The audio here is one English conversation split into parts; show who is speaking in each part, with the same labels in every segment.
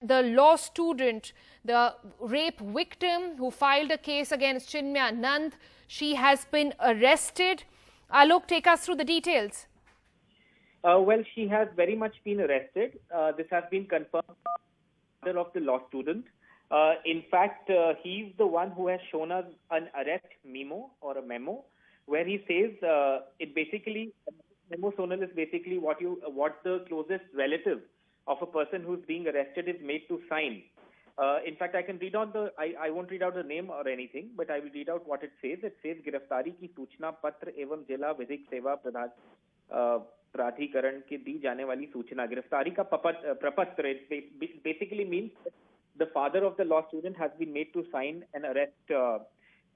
Speaker 1: the law student, the rape victim who filed a case against Chinmay Anand. She has been arrested. Alok, take us through the details.
Speaker 2: Well, she has very much been arrested. This has been confirmed by the father of the law student. In fact, he's the one who has shown us an arrest memo or a memo where he says it basically, memo, Sonal, is basically what the closest relative of a person who's being arrested is made to sign. In fact, I can read out I won't read out the name or anything, but I will read out what it says. It says, गिरफ्तारी की सूचना पत्र एवं जिला विधिक सेवा प्राधिकरण के दी जाने वाली सूचना. गिरफ्तारी का प्रपत्र. It basically means the father of the law student has been made to sign an arrest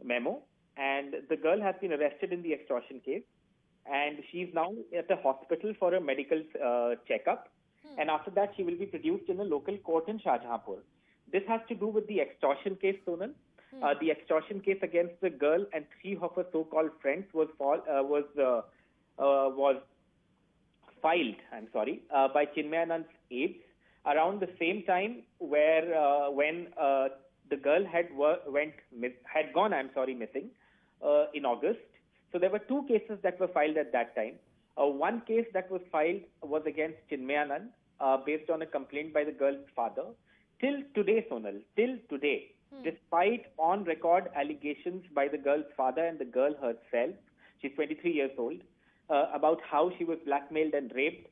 Speaker 2: memo, and the girl has been arrested in the extortion case, and she's now at a hospital for a medical checkup, and after that she will be produced in a local court in Shahjahanpur. This has to do with the extortion case, Sonal. The extortion case against the girl and three of her so-called friends was filed, by Chinmay Anand's aides around the same time when the girl had gone missing in August. So there were two cases that were filed at that time. One case that was filed was against Chinmay Anand based on a complaint by the girl's father. Till today, Sonal, despite on-record allegations by the girl's father and the girl herself, she's 23 years old, about how she was blackmailed and raped,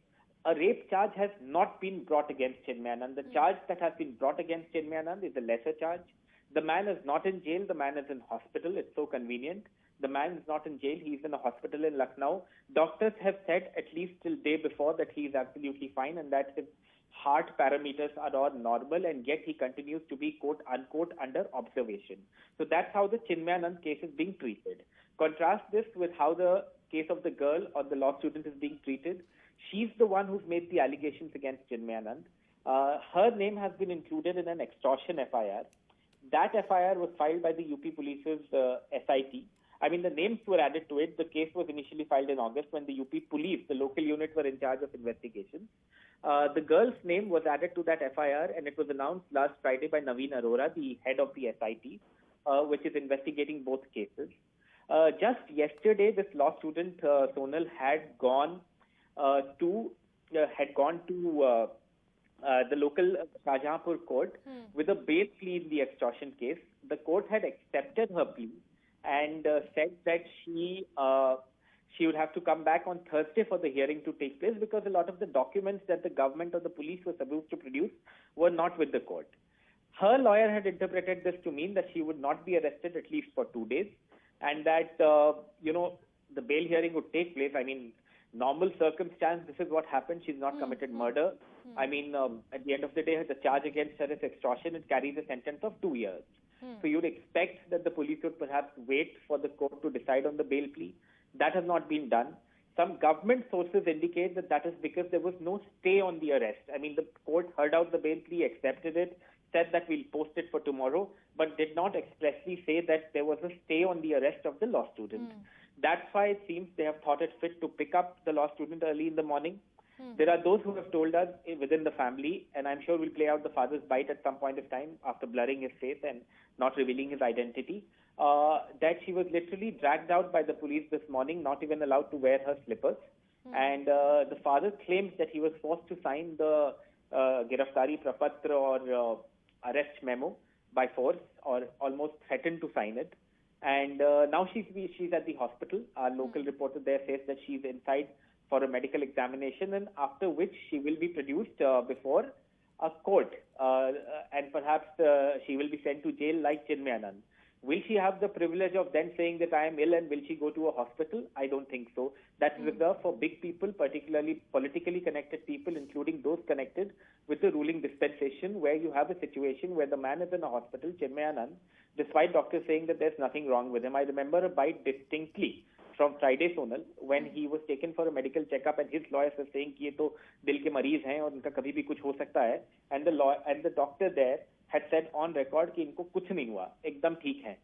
Speaker 2: a rape charge has not been brought against Chinmay Anand. The charge that has been brought against Chinmay Anand is a lesser charge. The man is not in jail. The man is in hospital. It's so convenient. The man is not in jail. He's in a hospital in Lucknow. Doctors have said at least till day before that he is absolutely fine and that his heart parameters are all normal, and yet he continues to be quote unquote under observation. So that's how the Chinmay Anand case is being treated. Contrast this with how the case of the girl or the law student is being treated. She's the one who's made the allegations against Chinmay Anand. Her name has been included in an extortion FIR. That FIR was filed by the UP Police's SIT. I mean, the names were added to it. The case was initially filed in August when the UP Police, the local unit, were in charge of investigations. The girl's name was added to that FIR, and it was announced last Friday by Naveen Arora, the head of the SIT, which is investigating both cases. Just yesterday, this law student, Sonal, had gone to the local Shahjahanpur court with a bail plea in the extortion case. The court had accepted her plea and said that she would have to come back on Thursday for the hearing to take place because a lot of the documents that the government or the police were supposed to produce were not with the court. Her lawyer had interpreted this to mean that she would not be arrested at least for 2 days, and that the bail hearing would take place. I mean, normal circumstance, this is what happened. She's not committed murder. I mean, at the end of the day, the charge against her is extortion. It carries a sentence of 2 years. So you'd expect that the police would perhaps wait for the court to decide on the bail plea. That has not been done. Some government sources indicate that is because there was no stay on the arrest. I mean, the court heard out the bail plea, accepted it, said that we'll post it for tomorrow, but did not expressly say that there was a stay on the arrest of the law student. That's why it seems they have thought it fit to pick up the law student early in the morning. There are those who have told us within the family, and I'm sure we'll play out the father's bite at some point of time after blurring his face and not revealing his identity, that she was literally dragged out by the police this morning, not even allowed to wear her slippers. And the father claims that he was forced to sign the Giraftari Prapatra or arrest memo by force, or almost threatened to sign it. And now she's at the hospital. Our local reporter there says that she's inside for a medical examination, and after which she will be produced before a court, and perhaps she will be sent to jail like Chinmay Anand. Will she have the privilege of then saying that I am ill and will she go to a hospital? I don't think so. That's reserved for big people, particularly politically connected people, including those connected with the ruling dispensation, where you have a situation where the man is in a hospital, Chinmay Anand, despite doctors saying that there's nothing wrong with him. I remember a bite distinctly from Friday, Sonal, when he was taken for a medical checkup and his lawyers were saying कि ये तो दिल के मरीज हैं और उनका कभी भी कुछ हो सकता है, and the doctor there had said on record कि इनको कुछ नहीं हुआ, एकदम ठीक है.